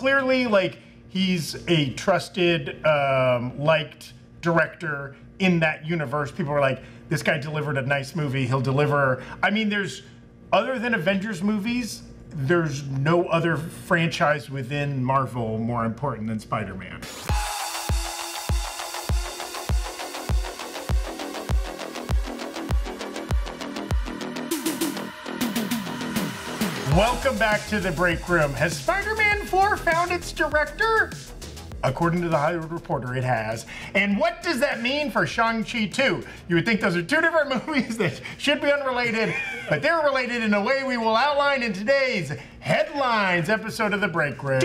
clearly, like, he's a trusted, liked director in that universe. People are like, this guy delivered a nice movie. He'll deliver. I mean, other than Avengers movies, there's no other franchise within Marvel more important than Spider-Man. Welcome back to the break room. Has Spider-Man 4 found its director? According to the Hollywood Reporter, it has. And what does that mean for Shang Chi 2? You would think those are two different movies that should be unrelated, but they're related in a way we will outline in today's Headlines episode of the Break Room.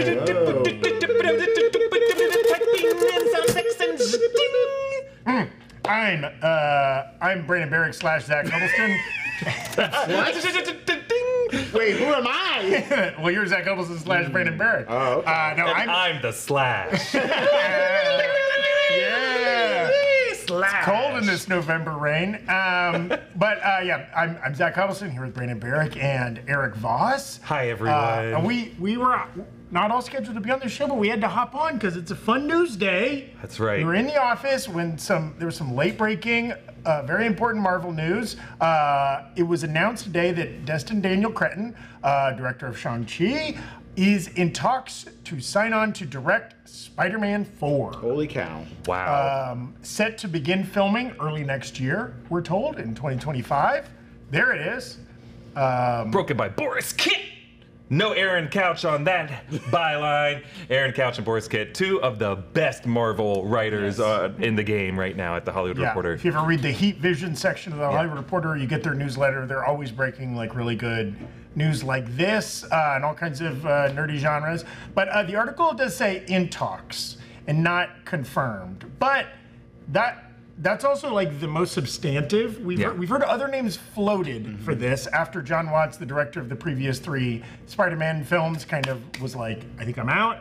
I'm Brandon Barrick / Zach Huddleston. Wait, who am I? Well, you're Zach Huddleston / Brandon Barrick. Oh, okay. No, I'm the Slash. Yeah. Slash. It's cold in this November rain. Yeah, I'm Zach Huddleston here with Brandon Barrick and Erik Voss. Hi, everyone. We were not all scheduled to be on the show, but we had to hop on because it's a fun news day. That's right. We were in the office when there was some late breaking, very important Marvel news. It was announced today that Destin Daniel Cretton, director of Shang Chi, is in talks to sign on to direct Spider-Man 4. Holy cow. Wow. Set to begin filming early next year, we're told, in 2025. There it is. Broken by Boris Kitt. No Aaron Couch on that byline. Aaron Couch and Boris Kitt, two of the best Marvel writers in the game right now at the Hollywood Reporter. If you ever read the Heat Vision section of the Hollywood Reporter, you get their newsletter. They're always breaking like really good news like this and all kinds of nerdy genres. But the article does say in talks and not confirmed. But that's also like the most substantive. We've heard other names floated for this after John Watts, the director of the previous 3 Spider-Man films, kind of was like, I think I'm out.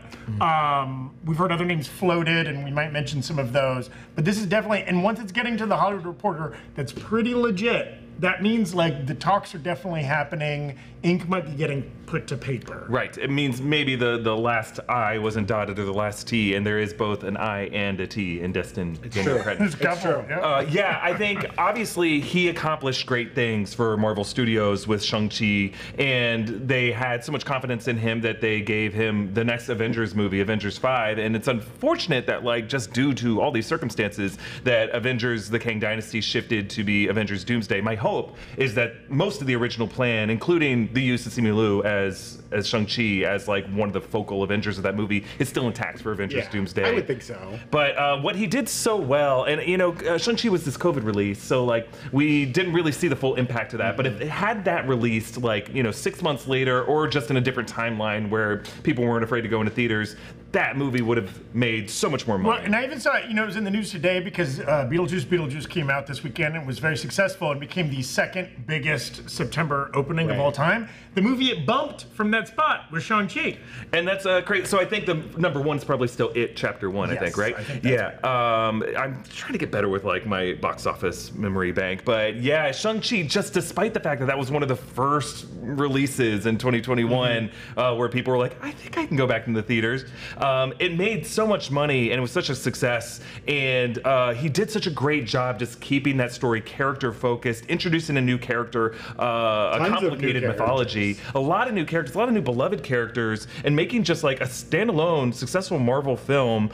We've heard other names floated, and we might mention some of those. But this is definitely, and once it's getting to the Hollywood Reporter, that's pretty legit. That means like the talks are definitely happening. Ink might be getting put to paper. Right. It means maybe the last I wasn't dotted or the last T, and there is both an I and a T in Destin Daniel Cretton. It's true. Yeah, I think obviously he accomplished great things for Marvel Studios with Shang-Chi, and they had so much confidence in him that they gave him the next Avengers movie, Avengers 5, and it's unfortunate that like just due to all these circumstances that Avengers the Kang Dynasty shifted to be Avengers Doomsday. My hope is that most of the original plan, including the use of Simu Liu as Shang-Chi as like one of the focal Avengers of that movie, is still intact for Avengers Doomsday. I would think so. But what he did so well, and you know, Shang-Chi was this COVID release, so like we didn't really see the full impact of that. But if it had that released like, you know, 6 months later or just in a different timeline where people weren't afraid to go into theaters, that movie would have made so much more money. Well, and I even saw it, you know, it was in the news today because Beetlejuice came out this weekend and was very successful and became the second biggest September opening of all time. The movie it bumped from that spot was Shang-Chi. And that's great. So I think the number 1 is probably still It Chapter 1, I think, right? I think that's right. I'm trying to get better with like my box office memory bank. But yeah, Shang-Chi, just despite the fact that that was one of the first releases in 2021 where people were like, I think I can go back into the theaters. It made so much money and it was such a success. And he did such a great job just keeping that story character focused, introducing a new character, a complicated mythology, a lot of new characters, a lot of new beloved characters, and making just like a standalone successful Marvel film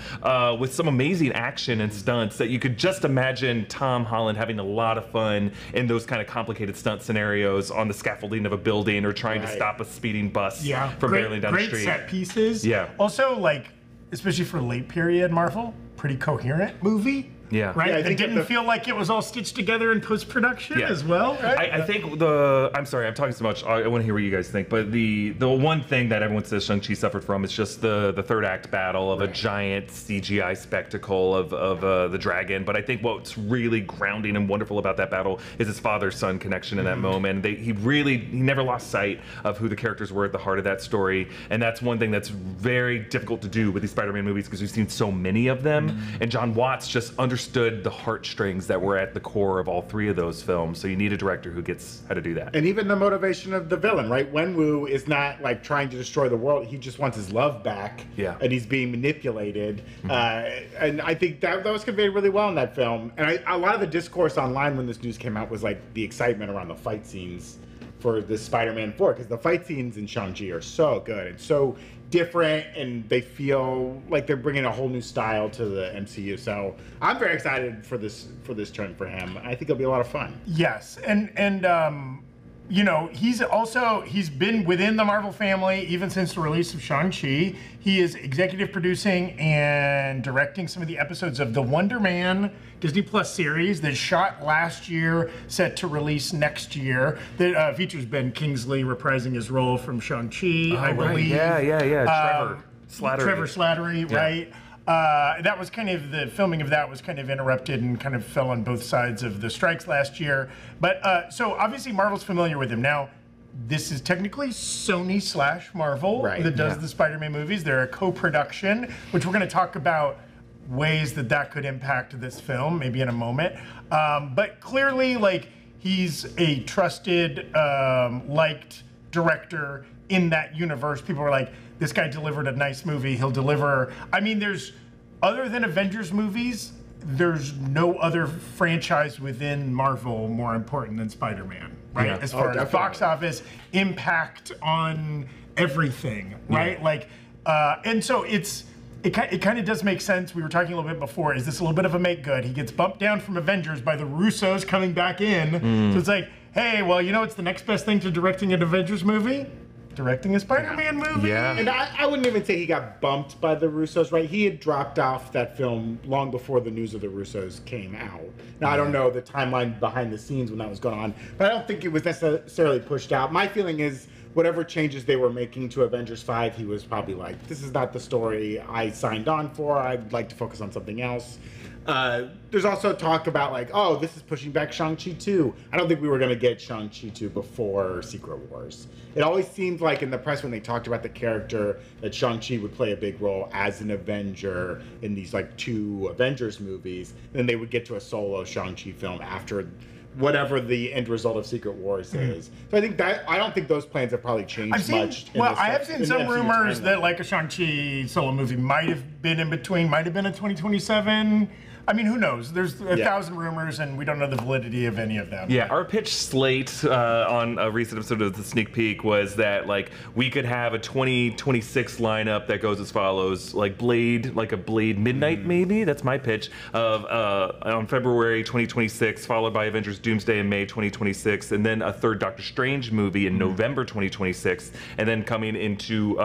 with some amazing action and stunts that you could just imagine Tom Holland having a lot of fun in those kind of complicated stunt scenarios on the scaffolding of a building or trying to stop a speeding bus from barreling down the street. Great set pieces. Yeah. Also, like, especially for late period Marvel, pretty coherent movie. Yeah. Right? Yeah, I It think didn't feel like it was all stitched together in post-production as well, right? I think I'm sorry, I'm talking so much. I want to hear what you guys think. But the one thing that everyone says Shang-Chi suffered from is just the third act battle of a giant CGI spectacle of the dragon. But I think what's really grounding and wonderful about that battle is his father-son connection in that moment. He never lost sight of who the characters were at the heart of that story. And that's one thing that's very difficult to do with these Spider-Man movies because we've seen so many of them. And John Watts just understood understood the heartstrings that were at the core of all three of those films. So you need a director who gets how to do that. And even the motivation of the villain, right? Wenwu is not like trying to destroy the world. He just wants his love back. Yeah. And he's being manipulated. And I think that was conveyed really well in that film. And a lot of the discourse online when this news came out was like the excitement around the fight scenes for this Spider-Man 4, because the fight scenes in Shang-Chi are so good and so different, and they feel like they're bringing a whole new style to the MCU. So I'm very excited for this turn for him. I think it'll be a lot of fun. Yes, and you know, he's been within the Marvel family even since the release of Shang-Chi. He is executive producing and directing some of the episodes of the Wonder Man Disney Plus series that shot last year, set to release next year. That features Ben Kingsley reprising his role from Shang-Chi, I believe. Yeah. Trevor Slattery, yeah. Right? That was kind of, the filming of that was kind of interrupted and kind of fell on both sides of the strikes last year. But so obviously Marvel's familiar with him. Now, this is technically Sony/Marvel that does the Spider-Man movies. They're a co-production, which we're going to talk about ways that could impact this film, maybe in a moment. But clearly, like, he's a trusted, liked director in that universe. People are like, this guy delivered a nice movie. He'll deliver. I mean, other than Avengers movies, there's no other franchise within Marvel more important than Spider-Man, right? Yeah. As far as box office impact on everything, right? Yeah. Like, and so it kind of does make sense. We were talking a little bit before. Is this a little bit of a make good? He gets bumped down from Avengers by the Russos coming back in. So it's like, hey, well, you know what's the next best thing to directing an Avengers movie? Directing a Spider-Man movie. Yeah. And I wouldn't even say he got bumped by the Russos, right? He had dropped off that film long before the news of the Russos came out. Now, I don't know the timeline behind the scenes when that was going on, but I don't think it was necessarily pushed out. My feeling is whatever changes they were making to Avengers 5, he was probably like, this is not the story I signed on for. I'd like to focus on something else. There's also talk about like, oh, this is pushing back Shang-Chi 2. I don't think we were going to get Shang-Chi 2 before Secret Wars. It always seemed like in the press when they talked about the character that Shang-Chi would play a big role as an Avenger in these like 2 Avengers movies. Then they would get to a solo Shang-Chi film after whatever the end result of Secret Wars is. So I don't think those plans have probably changed much. I have seen some rumors that like a Shang-Chi solo movie might have been in between, might have been in 2027. I mean, who knows? There's a thousand rumors, and we don't know the validity of any of them. Yeah, our pitch slate on a recent episode of the Sneak Peek was that like we could have a 2026 lineup that goes as follows: like a Blade Midnight, maybe. That's my pitch of on February 2026, followed by Avengers Doomsday in May 2026, and then a third Doctor Strange movie in November 2026, and then coming into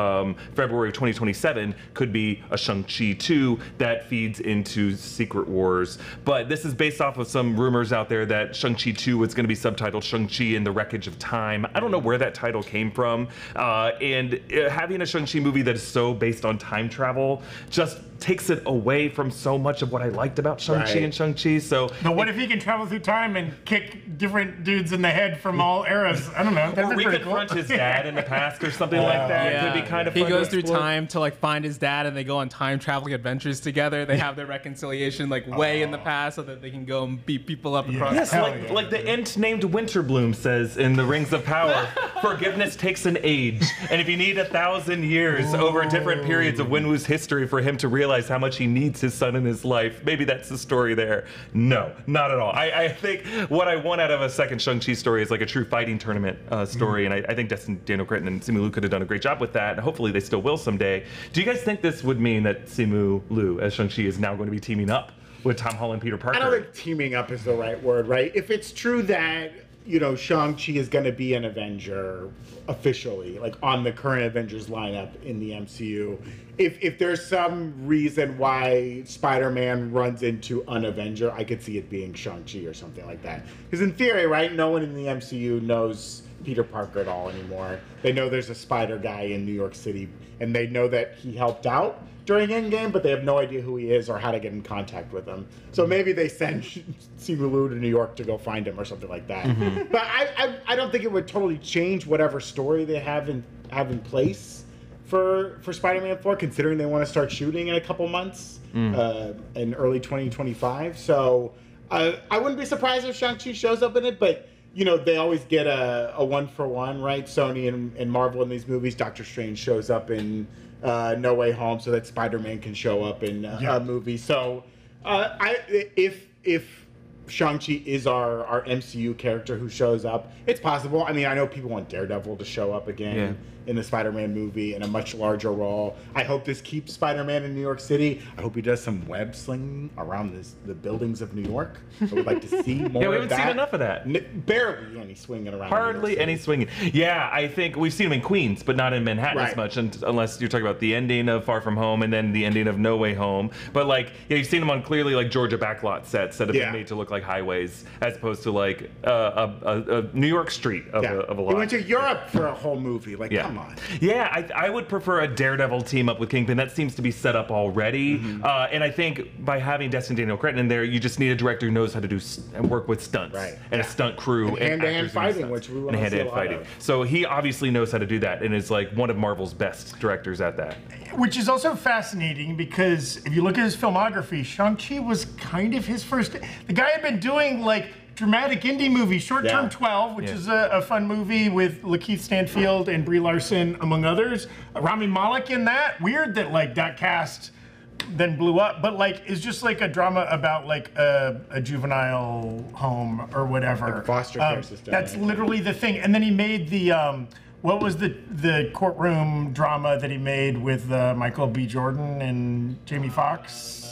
February 2027 could be a Shang-Chi 2 that feeds into Secret Wars. But this is based off of some rumors out there that Shang-Chi 2 was going to be subtitled Shang-Chi and the Wreckage of Time. I don't know where that title came from. And having a Shang-Chi movie that is so based on time travel just takes it away from so much of what I liked about Shang-Chi and Shang-Chi. So, but what if he can travel through time and kick different dudes in the head from all eras? I don't know. Or reconfront his dad in the past or something like that. Yeah. Could be kind of He fun goes to through explore. time to like find his dad, and they go on time traveling adventures together. They have their reconciliation like way in the past, so that they can go and beat people up across. Yes, time. like the Ent named Winterbloom says in the Rings of Power, forgiveness takes an age, and if you need 1,000 years over different periods of Wenwu's history for him to realize how much he needs his son in his life, maybe that's the story there. No, not at all. I think what I want out of a second Shang-Chi story is like a true fighting tournament story, and I think Destin Daniel Cretton and Simu Liu could have done a great job with that, and hopefully they still will someday. Do you guys think this would mean that Simu Liu as Shang-Chi is now going to be teaming up with Tom Holland, Peter Parker? I don't think teaming up is the right word, right? If it's true that, you know, Shang-Chi is going to be an Avenger officially, like on the current Avengers lineup in the MCU, if there's some reason why Spider-Man runs into an Avenger, I could see it being Shang-Chi or something like that. Because in theory, right, no one in the MCU knows Peter Parker at all anymore. They know there's a Spider guy in New York City, and they know that he helped out during Endgame, but they have no idea who he is or how to get in contact with him. So maybe they send Simu Liu to New York to go find him or something like that. But I don't think it would totally change whatever story they have in place for Spider-Man 4, considering they want to start shooting in a couple months in early 2025. So I wouldn't be surprised if Shang-Chi shows up in it, but you know, they always get a 1-for-1, right? Sony and Marvel in these movies. Doctor Strange shows up in No Way Home so that Spider-Man can show up in a movie. So if Shang-Chi is our MCU character who shows up, it's possible. I mean, I know people want Daredevil to show up again in the Spider-Man movie in a much larger role. I hope this keeps Spider-Man in New York City. I hope he does some web slinging around the buildings of New York. I would like to see more of that. Yeah, we haven't seen enough of that. Barely any swinging around. Hardly any swinging. Yeah, I think we've seen him in Queens, but not in Manhattan as much, unless you're talking about the ending of Far From Home and then the ending of No Way Home. But like, yeah, you've seen him on clearly like Georgia backlot sets that have been made to look like highways, as opposed to like a New York street of a lot. He went to Europe for a whole movie. Like, come on. Yeah, I would prefer a Daredevil team up with Kingpin. That seems to be set up already. And I think by having Destin Daniel Cretton in there, you just need a director who knows how to do and work with stunts and a stunt crew and hand-to-hand fighting, which we want to see a lot of. So he obviously knows how to do that and is like one of Marvel's best directors at that. Which is also fascinating because if you look at his filmography, Shang-Chi was kind of his first. The guy had been doing like dramatic indie movie, Short Term 12, which is a fun movie with Lakeith Stanfield and Brie Larson, among others. Rami Malek in that. Weird that like that cast then blew up, but like it's just like a drama about like a juvenile home or whatever. Like foster care system. That's literally the thing. And then he made the what was the courtroom drama that he made with Michael B. Jordan and Jamie Foxx?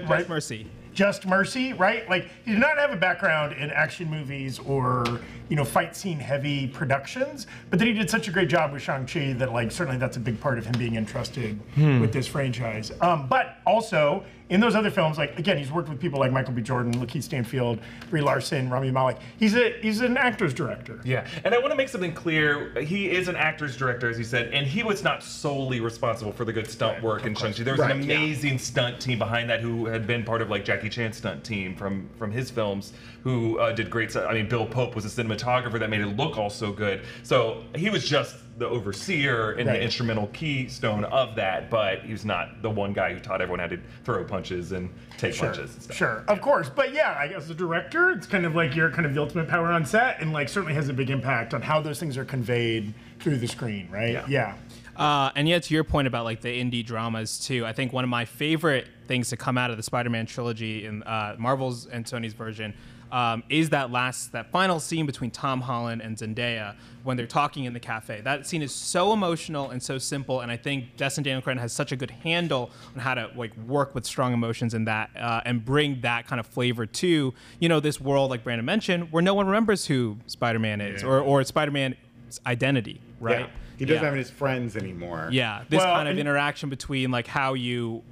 Right, Mercy. Just Mercy, right? Like, he did not have a background in action movies or, you know, fight scene heavy productions, but then he did such a great job with Shang-Chi that, like, certainly that's a big part of him being entrusted with this franchise. But also, in those other films, like, again, he's worked with people like Michael B. Jordan, Lakeith Stanfield, Brie Larson, Rami Malek. He's an actor's director. Yeah, and I want to make something clear. He is an actor's director, as you said, and he was not solely responsible for the good stunt work in Shang-Chi. There was an amazing stunt team behind that who had been part of, like, Jackie Chan's stunt team from his films, who did great stuff. I mean, Bill Pope was a cinematographer that made it look all so good. So he was just the overseer and the instrumental keystone of that, but he was not the one guy who taught everyone how to throw punches and take punches and stuff. Sure, of course. But yeah, I guess as a director, it's kind of like you're kind of the ultimate power on set, and like certainly has a big impact on how those things are conveyed through the screen, right? Yeah. And yet, to your point about like the indie dramas too, I think one of my favorite things to come out of the Spider-Man trilogy in Marvel's and Sony's version is that final scene between Tom Holland and Zendaya when they're talking in the cafe. That scene is so emotional and so simple, and I think Destin Daniel Cretton has such a good handle on how to like work with strong emotions in that and bring that kind of flavor to, you know, this world, like Brandon mentioned, where no one remembers who Spider-Man is or Spider-Man's identity, right? Yeah. He doesn't have his friends anymore. Yeah, this kind of interaction between like how you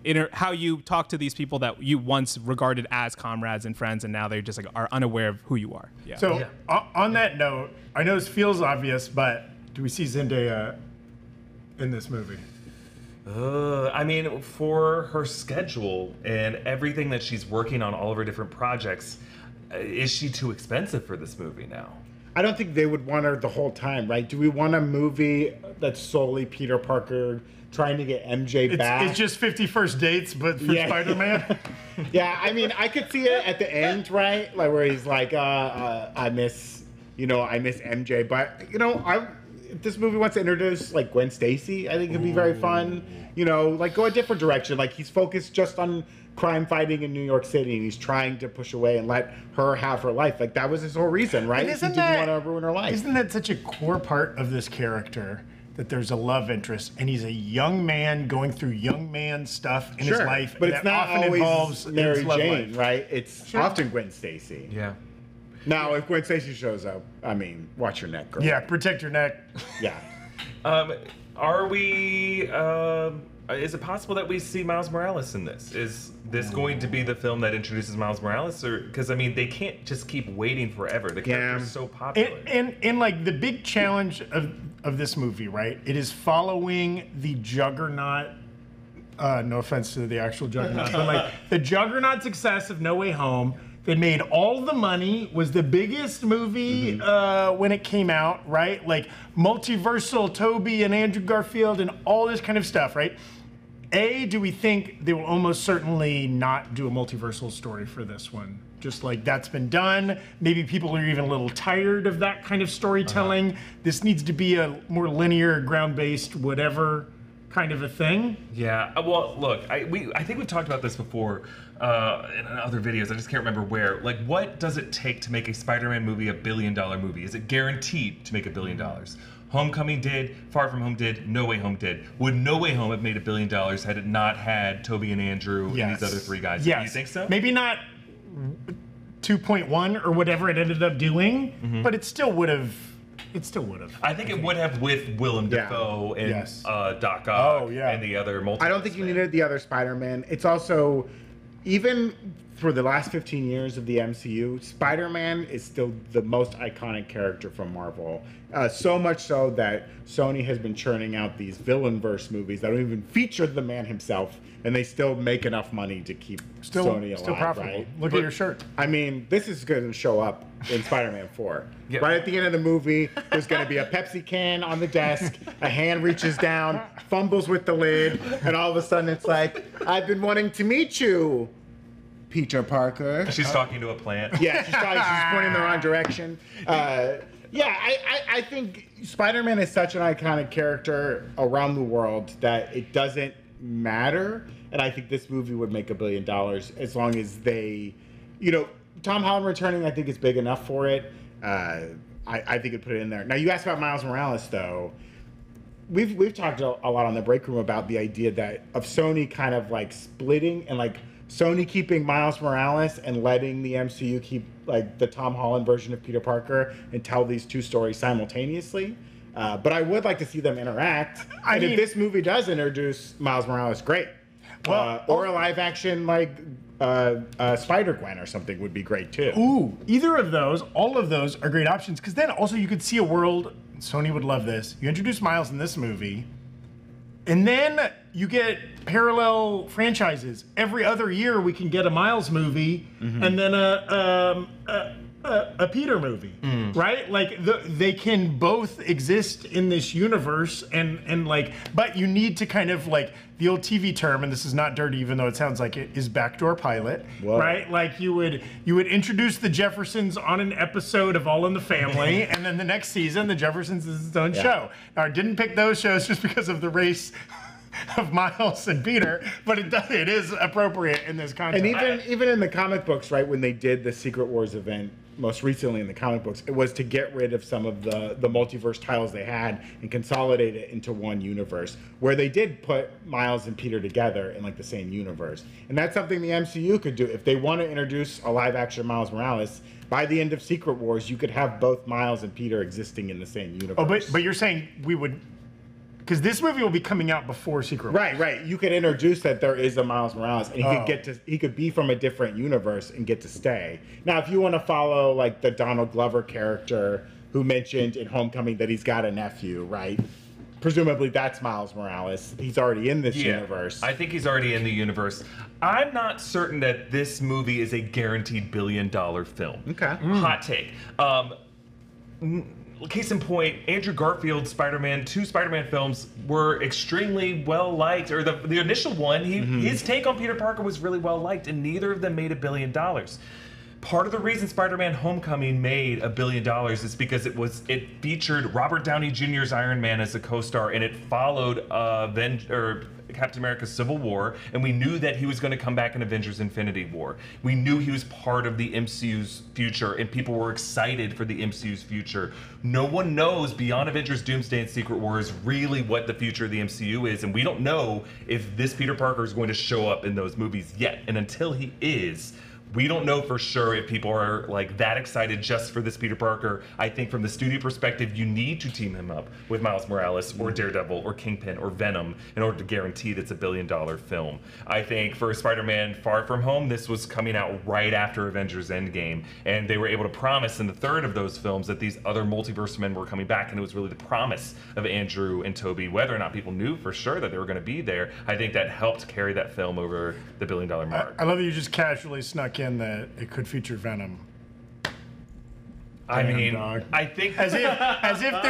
talk to these people that you once regarded as comrades and friends, and now they just like are unaware of who you are. Yeah. So on that note, I know this feels obvious, but do we see Zendaya in this movie? I mean, for her schedule and everything that she's working on, all of her different projects, is she too expensive for this movie now? I don't think they would want her the whole time, right? Do we want a movie that's solely Peter Parker trying to get MJ back? It's just 50 First Dates, but for Spider-Man? Yeah, I mean, I could see it at the end, right? Like where he's like, I miss MJ. But, you know, if this movie wants to introduce like Gwen Stacy, I think it'd be very fun. You know, like go a different direction. Like he's focused just on crime fighting in New York City, and he's trying to push away and let her have her life. Like that was his whole reason, right? He didn't want to ruin her life. Isn't that such a core part of this character? That there's a love interest, and he's a young man going through young man stuff in his life. But it's not often always involves Mary Jane, life. right? It's often Gwen Stacy. Yeah. Now, if Gwen Stacy shows up, I mean, watch your neck, girl. Yeah, protect your neck. Yeah. Are we? Is it possible that we see Miles Morales in this? Is this going to be the film that introduces Miles Morales? Or because I mean, they can't just keep waiting forever. The character is so popular. And like the big challenge of this movie, right? It is following the juggernaut. No offense to the actual juggernaut, but like the juggernaut success of No Way Home that made all the money, was the biggest movie when it came out, right? Like Multiversal, Toby and Andrew Garfield and all this kind of stuff, right? Do we think they will almost certainly not do a multiversal story for this one? Just like that's been done. Maybe people are even a little tired of that kind of storytelling. This needs to be a more linear, ground-based, whatever kind of a thing. Yeah. Well, look, I think we've talked about this before in other videos. I just can't remember where. Like, what does it take to make a Spider-Man movie a billion-dollar movie? Is it guaranteed to make $1 billion? Homecoming did, Far From Home did, No Way Home did. Would No Way Home have made $1 billion had it not had Toby and Andrew and these other three guys? Yes. Do you think so? Maybe not 2.1 or whatever it ended up doing, but it still would have. It still would have. I think it would have with Willem Dafoe and Doc Ock and the other multiple. I don't think you needed the other Spider-Man. It's also, even for the last 15 years of the MCU, Spider-Man is still the most iconic character from Marvel. So much so that Sony has been churning out these villain-verse movies that don't even feature the man himself, and they still make enough money to keep Sony alive. Still profitable. Right? Look at your shirt. I mean, this is going to show up in Spider-Man 4. Yep. Right at the end of the movie, there's going to be a Pepsi can on the desk, a hand reaches down, fumbles with the lid, and all of a sudden it's like, I've been wanting to meet you, Peter Parker. She's talking to a plant. Yeah, she's pointing in the wrong direction. I think Spider-Man is such an iconic character around the world that it doesn't matter. And I think this movie would make $1 billion as long as they, Tom Holland returning, I think is big enough for it. I think it'd put it in there. Now, you asked about Miles Morales, though. We've talked a lot on the Breakroom about the idea of Sony kind of like splitting and like Sony keeping Miles Morales and letting the MCU keep like the Tom Holland version of Peter Parker and tell these two stories simultaneously. But I would like to see them interact. If this movie does introduce Miles Morales, great. Or a live action like Spider-Gwen or something would be great too. Ooh, either of those, all of those are great options, because then also you could see a world, Sony would love this, you introduce Miles in this movie, and then you get parallel franchises. Every other year we can get a Miles movie and then a Peter movie, right? Like they can both exist in this universe, and like, but you need to kind of like the old TV term, and this is not dirty, even though it sounds like it, is backdoor pilot, right? Like you would introduce the Jeffersons on an episode of All in the Family, and then the next season the Jeffersons is its own show. Now I didn't pick those shows just because of the race of Miles and Peter, but it is appropriate in this context. And even in the comic books, right, when they did the Secret Wars event most recently in the comic books, it was to get rid of some of the multiverse titles they had and consolidate it into one universe, where they did put Miles and Peter together in like the same universe. And that's something the MCU could do. If they want to introduce a live action Miles Morales, by the end of Secret Wars, you could have both Miles and Peter existing in the same universe. Oh, but you're saying we would, because this movie will be coming out before Secret Wars. Right. You could introduce that there is a Miles Morales, and he could be from a different universe and get to stay. Now, if you want to follow like the Donald Glover character who mentioned in Homecoming that he's got a nephew, right? Presumably that's Miles Morales. He's already in this universe. I think he's already in the universe. I'm not certain that this movie is a guaranteed $1 billion film. Okay. Hot take. Case in point, Andrew Garfield's two Spider-Man films were extremely well liked. Or the initial one, his take on Peter Parker was really well liked, and neither of them made $1 billion. Part of the reason Spider-Man: Homecoming made $1 billion is because it featured Robert Downey Jr.'s Iron Man as a co-star, and it followed Captain America's Civil War, and we knew that he was going to come back in Avengers: Infinity War. We knew he was part of the MCU's future, and people were excited for the MCU's future. No one knows beyond Avengers: Doomsday and Secret Wars really what the future of the MCU is, and we don't know if this Peter Parker is going to show up in those movies yet. And until he is, we don't know for sure if people are like that excited just for this Peter Parker. I think from the studio perspective, you need to team him up with Miles Morales or Daredevil or Kingpin or Venom in order to guarantee that's $1 billion film. I think for Spider-Man: Far From Home, this was coming out right after Avengers Endgame, and they were able to promise in the third of those films that these other multiverse men were coming back, and it was really the promise of Andrew and Toby. Whether or not people knew for sure that they were going to be there, I think that helped carry that film over the $1 billion mark. I love that you just casually snuck weekend that it could feature Venom. I mean, dog. I think As if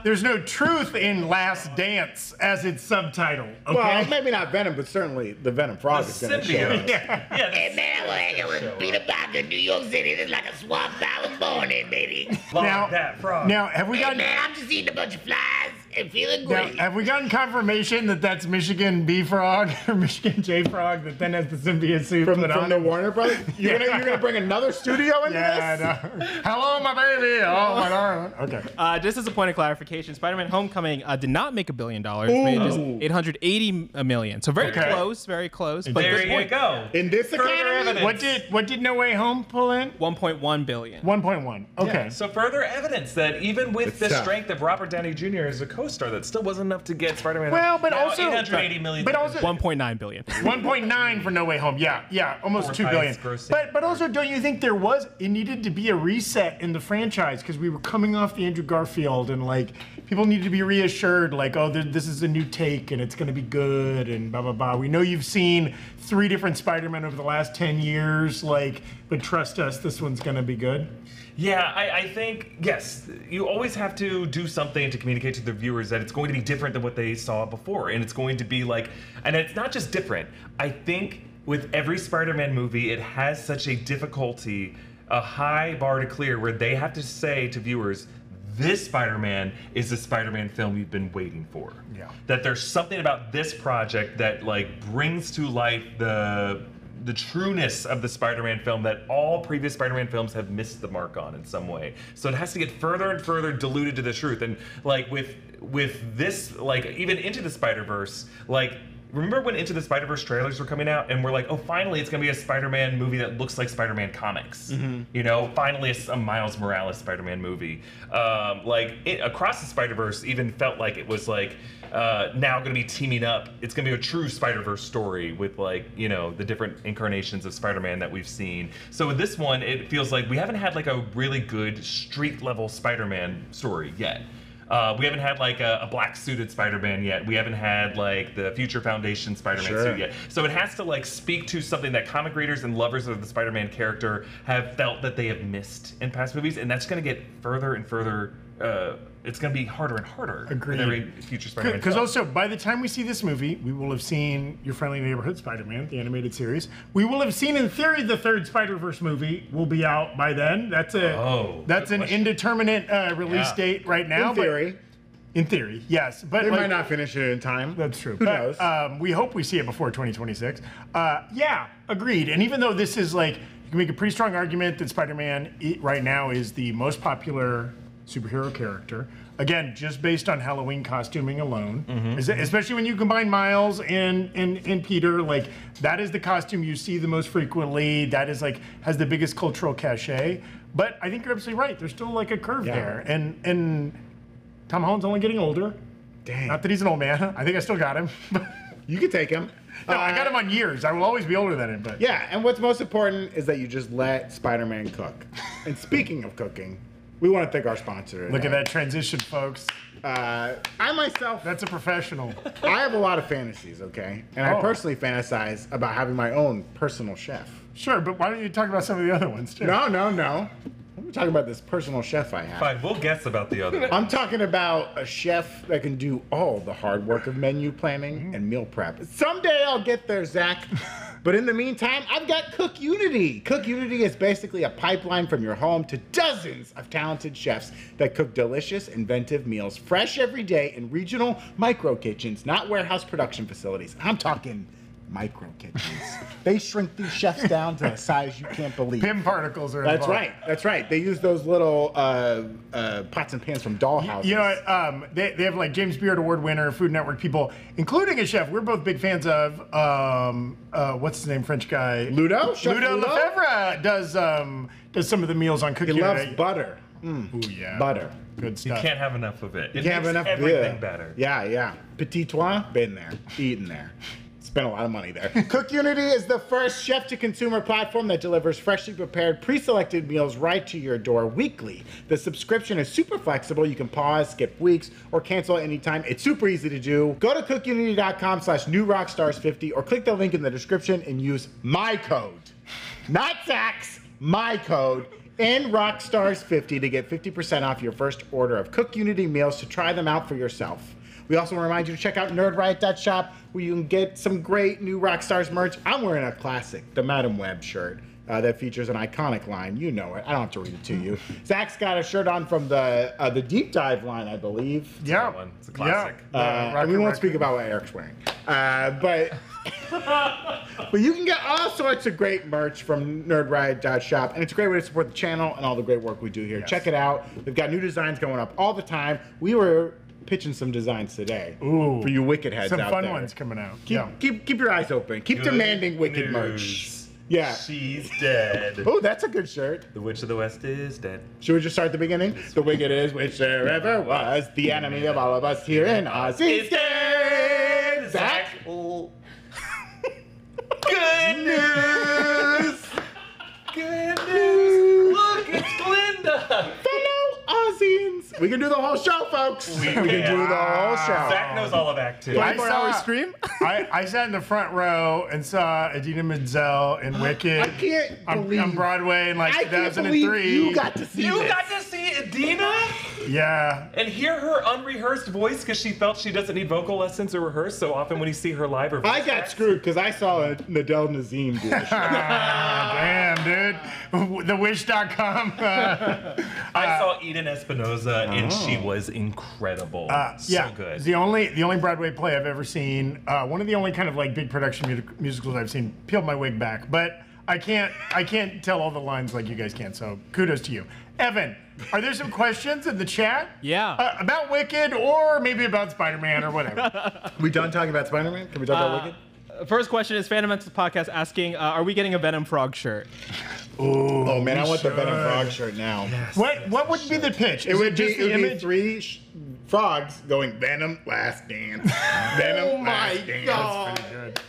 there's no truth in Last Dance as its subtitle. Okay. Well, maybe not Venom, but certainly the Venom frog is going to show symbiote. us. Yeah, Hey man, I hang out with Peter Parker, New York City. It's like a swamp I was born in, baby. that frog. Now, have we Hey gotten man, I'm just eating a bunch of flies and feeling now, great. have we gotten confirmation that that's Michigan B Frog or Michigan J Frog that then has the symbiote suit From put on the him? Warner Brothers? You're gonna bring another studio into Yeah, this? I know. Hello, my baby. Oh, my darling. Okay. Just as a point of clarification, Spider-Man: Homecoming did not make $1 billion. It made just 880 million. So very Okay. close, very close. But there this you point, go. In this Further economy? evidence. What did No Way Home pull in? 1.1 billion. 1.1. Okay. Yeah, so further evidence that even with It's the tough. strength of Robert Downey Jr. as a co-star, that still wasn't enough to get Spider-Man. Well, but Now, also 880 million. But also 1.9 billion. 1.9 for No Way Home. Yeah, almost Fourth 2 billion. highest grossing. But also, don't you think it needed to be a reset in the franchise because we were coming off the Andrew Garfield and like people need to be reassured like, oh, this is a new take and it's going to be good and blah blah blah. We know you've seen 3 different Spider-Man over the last 10 years, like, but trust us, this one's going to be good. Yeah, I think, yes, you always have to do something to communicate to the viewers that it's going to be different than what they saw before. And it's going to be like, and it's not just different. I think with every Spider-Man movie, it has such a difficulty, a high bar to clear where they have to say to viewers, this Spider-Man is the Spider-Man film you've been waiting for. Yeah. That there's something about this project that like brings to life the trueness of the Spider-Man film that all previous Spider-Man films have missed the mark on in some way. So it has to get further and further diluted to the truth. And like with this, like even Into the Spider-Verse, like remember when Into the Spider-Verse trailers were coming out and we're like, oh, finally it's gonna be a Spider-Man movie that looks like Spider-Man comics. You know, finally a Miles Morales Spider-Man movie. Across the Spider-Verse even felt like it was like now gonna be teaming up. It's gonna be a true Spider-Verse story with like, you know, the different incarnations of Spider-Man that we've seen. So with this one, it feels like we haven't had like a really good street level Spider-Man story yet. We haven't had like a black suited Spider-Man yet. We haven't had like the Future Foundation Spider-Man suit yet. So it has to like speak to something that comic readers and lovers of the Spider-Man character have felt that they have missed in past movies, and that's going to get further and further. It's going to be harder and harder. Agreed. With every future Spider-Man. Because film. also, by the time we see this movie, we will have seen Your Friendly Neighborhood Spider-Man, the animated series. We will have seen, in theory, the 3rd Spider-Verse movie will be out by then. That's an indeterminate release date right now. In theory. In theory, yes. But They like, might not finish it in time. That's true. Who knows? We hope we see it before 2026. Yeah, agreed. And even though this is like, you can make a pretty strong argument that Spider-Man right now is the most popular superhero character. Again, just based on Halloween costuming alone, especially when you combine Miles and Peter, like that is the costume you see the most frequently. That is like has the biggest cultural cachet. But I think you're absolutely right. There's still like a curve there, and Tom Holland's only getting older. Dang. Not that he's an old man. I think I still got him. You could take him. No, I got him on years. I will always be older than him. But Yeah, and what's most important is that you just let Spider-Man cook. And speaking of cooking, we want to thank our sponsor today. look at that transition, folks. I myself, That's a professional. I have a lot of fantasies, okay? And I Oh. personally fantasize about having my own personal chef. Sure, but why don't you talk about some of the other ones too? No. I'm talking about this personal chef I have. Fine, we'll guess about the other one. I'm talking about a chef that can do all the hard work of menu planning and meal prep. Someday I'll get there, Zach. But in the meantime, I've got Cook Unity. Cook Unity is basically a pipeline from your home to dozens of talented chefs that cook delicious, inventive meals, fresh every day in regional micro kitchens, not warehouse production facilities. I'm talking micro kitchens. They shrink these chefs down to a size you can't believe. Pim particles are That's involved. right. That's right. They use those little pots and pans from dollhouses. You know what? They have like James Beard Award winner, Food Network people, including a chef we're both big fans of. What's his name? French guy. Ludo? Chef Ludo Ludo? Lefebvre does some of the meals on Cook He Unity. loves butter. Ooh, yeah. Butter. Good You stuff. can't have enough of it. It You can't have makes enough everything beer. better. Yeah. Petit Toit, been there, eaten there. Spent a lot of money there. Cook Unity is the first chef-to-consumer platform that delivers freshly prepared, pre-selected meals right to your door weekly. The subscription is super flexible. You can pause, skip weeks, or cancel at any time. It's super easy to do. Go to cookunity.com/newrockstars50 or click the link in the description and use my code, not Zach's, my code, NRockstars50 to get 50% off your first order of Cook Unity meals to try them out for yourself. We also remind you to check out nerdriot.shop where you can get some great new Rockstars merch. I'm wearing a classic, the Madam Web shirt that features an iconic line. You know it. I don't have to read it to you. Zach's got a shirt on from the Deep Dive line, I believe. Yeah. It's a classic. Yeah. And we won't speak about what Eric's wearing. But you can get all sorts of great merch from nerdriot.shop, and it's a great way to support the channel and all the great work we do here. Yes. Check it out. We've got new designs going up all the time. We were pitching some designs today. Ooh. For you wicked heads Some out fun there. ones coming out. Keep your eyes open. Keep demanding wicked merch. Yeah. She's dead. Oh, that's a good shirt. The Witch of the West is dead. Should we just start at the beginning? The wicked is which there ever was, the enemy of all of us here in Oz. He's dead. Zach. Good news! Good news! Look, it's Glinda! Fellow Aussians. We can do the whole show, folks. We can do the whole show. Zach knows all of Act 2. 24-hour stream? I sat in the front row and saw Idina Menzel in Wicked I can't believe on Broadway in like I can't believe 2003. you got to see You this. got to see Idina Yeah. and hear her unrehearsed voice because she felt she doesn't need vocal lessons or rehearse. So often when you see her live, her voice I got cracks. screwed because I saw Nadel Nazim do the show. Damn, dude. TheWish.com. I saw Eden Espinosa and she was incredible. So good. The only Broadway play I've ever seen, one of the only kind of like big production musicals I've seen, peeled my wig back, but I can't tell all the lines like you guys can, so kudos to you. Evan, are there some questions in the chat? Yeah. About Wicked or maybe about Spider-Man or whatever. We done talking about Spider-Man? Can we talk about Wicked? First question is Fundamentals Podcast asking, are we getting a Venom Frog shirt? Oh man, I want the Venom Frog shirt now. What would be the pitch? It Is would just be, the it would be image? three frogs going Venom Last Dance. Venom Last Dance.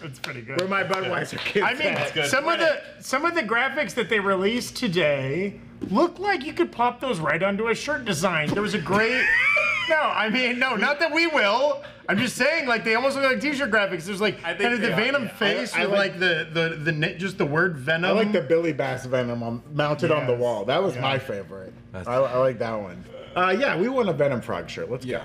That's pretty good. Where my Budweiser kids I mean, at? good. some of the graphics that they released today look like you could pop those right onto a shirt design. There was a great. No, not that we will. I'm just saying, like they almost look like t-shirt graphics. There's like I think kind of the they are, Venom yeah. face I with like- like the just the word Venom. I like the Billy Bass Venom mounted on the Yes. wall. That was Yeah. my favorite. I like that one. Yeah, we want a Venom Frog shirt. Let's go.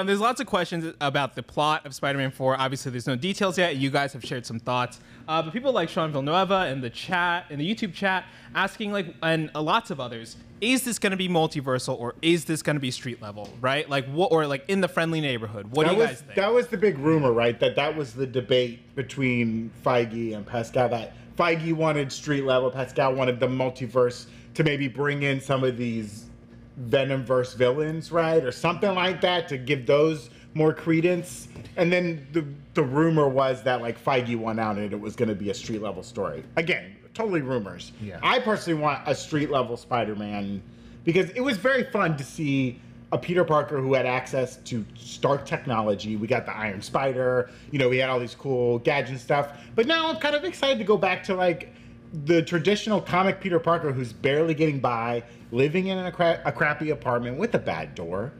There's lots of questions about the plot of Spider-Man 4. Obviously, there's no details yet. You guys have shared some thoughts. But people like Sean Villanueva in the chat, in the YouTube chat, asking, like, and lots of others, is this going to be multiversal or is this going to be street level, right? Like, what, or like in the friendly neighborhood? What do you guys think? That was the big rumor, right? That was the debate between Feige and Pascal. That Feige wanted street level, Pascal wanted the multiverse to maybe bring in some of these Venomverse villains, right? Or something like that to give those more credence. And then the rumor was that like Feige won out and it was going to be a street level story. Again, totally rumors. Yeah. I personally want a street level Spider-Man because it was very fun to see a Peter Parker who had access to Stark technology. We got the Iron Spider, we had all these cool gadget and stuff. But now I'm kind of excited to go back to like the traditional comic Peter Parker who's barely getting by, living in a crappy apartment with a bad door,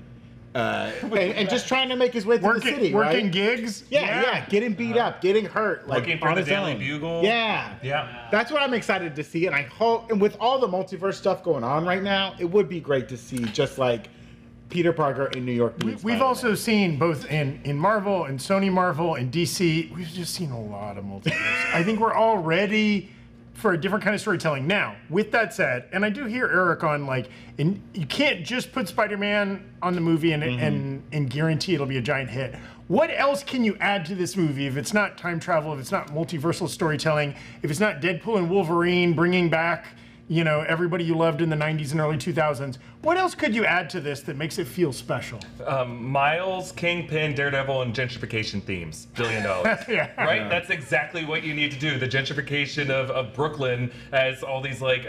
and just trying to make his way through the city, right? Working gigs. Yeah, getting beat up, getting hurt, like Looking for on the his Daily own. Bugle. Yeah, that's what I'm excited to see, and I hope, and with all the multiverse stuff going on right now, it would be great to see just like Peter Parker in New York. We've also seen both in Marvel and Sony Marvel and DC, we've just seen a lot of multiverse. I think we're all ready for a different kind of storytelling. Now, with that said, and I do hear Erik on like, and you can't just put Spider-Man on the movie and guarantee it'll be a giant hit. What else can you add to this movie if it's not time travel, if it's not multiversal storytelling, if it's not Deadpool and Wolverine bringing back, everybody you loved in the 90s and early 2000s? What else could you add to this that makes it feel special? Miles, Kingpin, Daredevil, and gentrification themes. $1 billion. Yeah. Right? That's exactly what you need to do. The gentrification of Brooklyn as all these like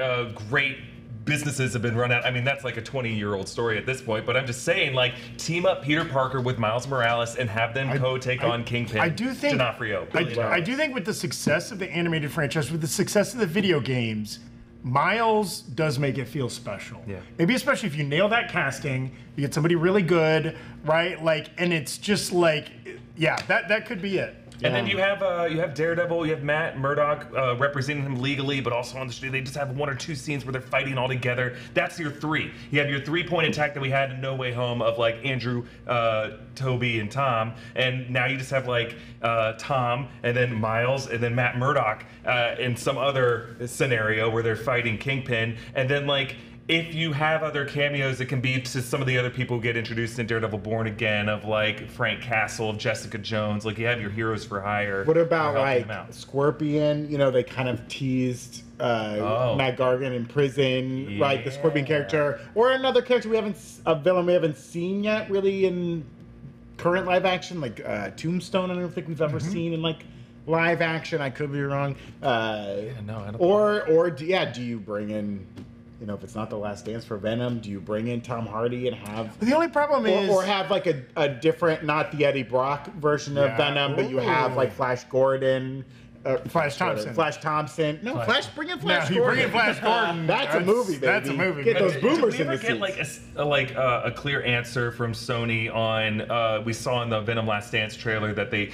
great businesses have been run out. I mean, that's like a 20-year-old story at this point, but I'm just saying, like, team up Peter Parker with Miles Morales and have them take on Kingpin. I do think D'Onofrio. I do think with the success of the animated franchise, with the success of the video games, Miles does make it feel special. Yeah. Maybe especially if you nail that casting, you get somebody really good, right? Like, and it's just like, yeah, that could be it. And then you have Daredevil, you have Matt Murdock representing him legally, but also on the street. They just have 1 or 2 scenes where they're fighting all together. That's your 3. You have your 3-point attack that we had in No Way Home of like Andrew, Toby, and Tom, and now you just have like Tom, and then Miles, and then Matt Murdock in some other scenario where they're fighting Kingpin, and then like. If you have other cameos, it can be to some of the other people who get introduced in Daredevil Born Again, of like Frank Castle, of Jessica Jones. Like, you have your heroes for hire. What about like Scorpion? You know, they kind of teased Matt Gargan in prison, right? The Scorpion character, or another character a villain we haven't seen yet, really in current live action, like Tombstone. I don't think we've ever seen in like live action. I could be wrong. I don't. Or do you bring in? You know, if it's not The Last Dance for Venom, do you bring in Tom Hardy and have... The only problem is... Or have, like, a different, not the Eddie Brock version of Venom, but you have, like, Flash Gordon... Flash Thompson. Flash Thompson. No, bring in Flash Gordon. You bring in Flash Gordon. That's a movie, baby. That's a movie. Get those boomers in the seats. Did we ever get a clear answer from Sony on? We saw in the Venom Last Dance trailer that they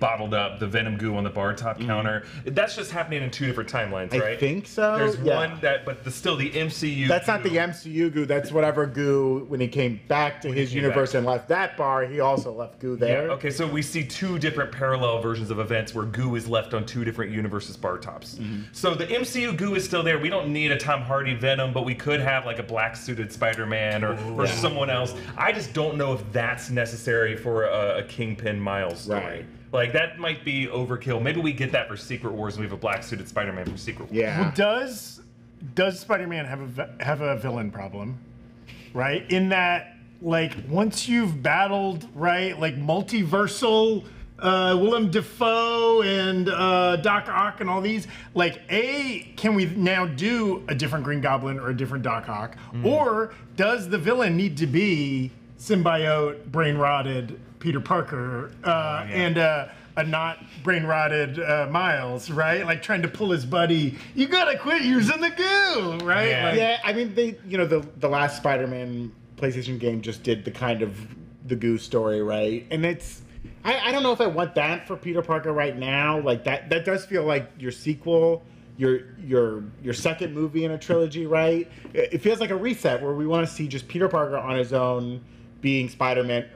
bottled up the Venom goo on the bar top counter. That's just happening in 2 different timelines, right? I think so. There's one but still the MCU. That's not the MCU goo. That's whatever goo when he came back to his universe and left that bar. He also left goo there. Yeah, okay, so we see 2 different parallel versions of events where goo is left on 2 different universes. Bar tops. So the MCU goo is still there. We don't need a Tom Hardy Venom, but we could have like a black suited Spider-Man or someone else. I just don't know if that's necessary for a Kingpin Miles story. Right. Like, that might be overkill. Maybe we get that for Secret Wars and we have a black suited Spider-Man for Secret Wars. Yeah. Well, does Spider-Man have a villain problem? Right? In that, like, once you've battled, right, like multiversal Willem Dafoe and Doc Ock and all these, like, can we now do a different Green Goblin or a different Doc Ock? Or does the villain need to be symbiote, brain-rotted Peter Parker and a not brain-rotted Miles, right? Like, trying to pull his buddy, you gotta quit using the goo, right? Yeah, I mean, the last Spider-Man PlayStation game just did the kind of the goo story, right? And it's... I don't know if I want that for Peter Parker right now. Like, that does feel like your sequel, your second movie in a trilogy, right? It feels like a reset where we want to see just Peter Parker on his own being Spider-Man,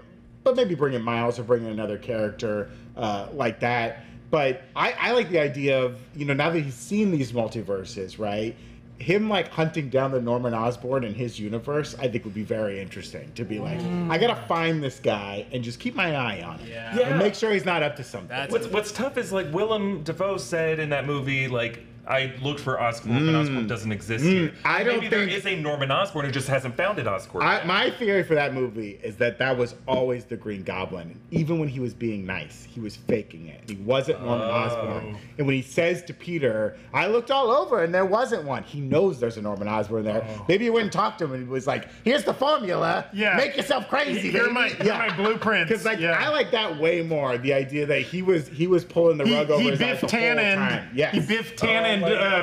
but maybe bring in Miles or bring in another character like that. But I like the idea of, now that he's seen these multiverses, right? Him like hunting down the Norman Osborn in his universe, I think would be very interesting. To be like, I gotta find this guy and just keep my eye on him, and make sure he's not up to something. What's tough is, like, Willem Dafoe said in that movie, like, I looked for Oscorp, and Oscorp doesn't exist here. I don't Maybe think there is a Norman Osborn who just hasn't found it. Oscorp. My theory for that movie is that was always the Green Goblin. Even when he was being nice, he was faking it. He wasn't Norman Osborn. And when he says to Peter, "I looked all over and there wasn't one," he knows there's a Norman Osborn there. Maybe he went and talked to him and he was like, "Here's the formula. Make yourself crazy, Here are baby." my blueprints. Because I like that way more. The idea that he was pulling the rug over his eyes the whole time. Yes. He Biff Tannened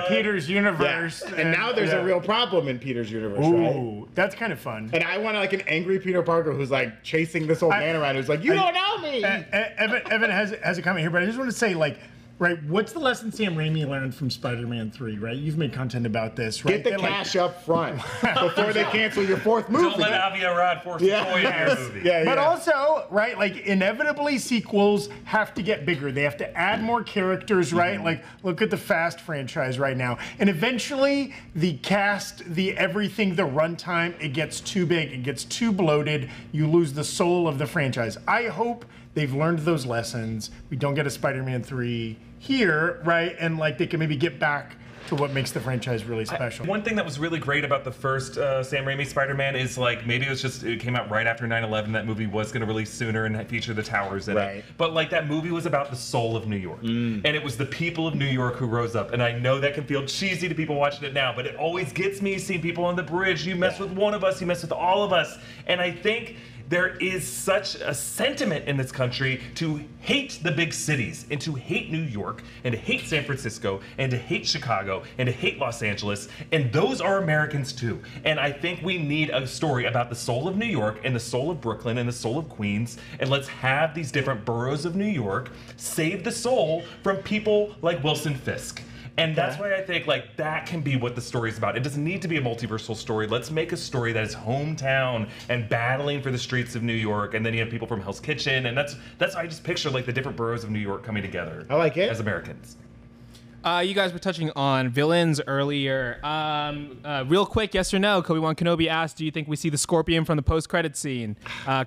Peter's universe. And now there's a real problem in Peter's universe, right? That's kind of fun. And I want like an angry Peter Parker who's like chasing this old man around who's like, "You don't know me." Evan has a comment here, but I just want to say, like, right, what's the lesson Sam Raimi learned from Spider-Man 3, right? You've made content about this, right? Get the cash up front before they cancel your 4th movie. Don't let Avi Arad force the toy in your movie. But also, right, like, inevitably sequels have to get bigger. They have to add more characters, right? Like, look at the Fast franchise right now. And eventually, the cast, the everything, the runtime, it gets too big. It gets too bloated. You lose the soul of the franchise. I hope they've learned those lessons. We don't get a Spider-Man 3 here, right? And like they can maybe get back to what makes the franchise really special. One thing that was really great about the first Sam Raimi Spider-Man is like maybe it came out right after 9/11. That movie was going to release sooner and feature the towers in it. But like that movie was about the soul of New York, and it was the people of New York who rose up. And I know that can feel cheesy to people watching it now, but it always gets me seeing people on the bridge. You mess with one of us, you mess with all of us. And I think there is such a sentiment in this country to hate the big cities and to hate New York and to hate San Francisco and to hate Chicago and to hate Los Angeles, and those are Americans too. And I think we need a story about the soul of New York and the soul of Brooklyn and the soul of Queens, and let's have these different boroughs of New York save the soul from people like Wilson Fisk. And that's why I think like that can be what the story's about. It doesn't need to be a multiversal story. Let's make a story that is hometown and battling for the streets of New York. And then you have people from Hell's Kitchen, and that's why I just picture like the different boroughs of New York coming together. I like it. As Americans. You guys were touching on villains earlier. Real quick, yes or no? Kobe-Wan Kenobi asked, do you think we see the Scorpion from the post-credit scene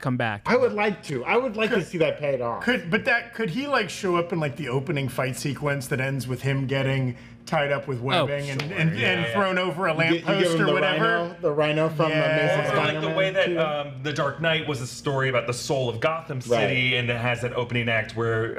come back? I would like to. I would like to see that paid off. Could he like show up in like the opening fight sequence that ends with him getting tied up with webbing and thrown over a lamppost or whatever? The rhino from Amazing Or Spider-Man. like the way that The Dark Knight was a story about the soul of Gotham City, and it has that opening act where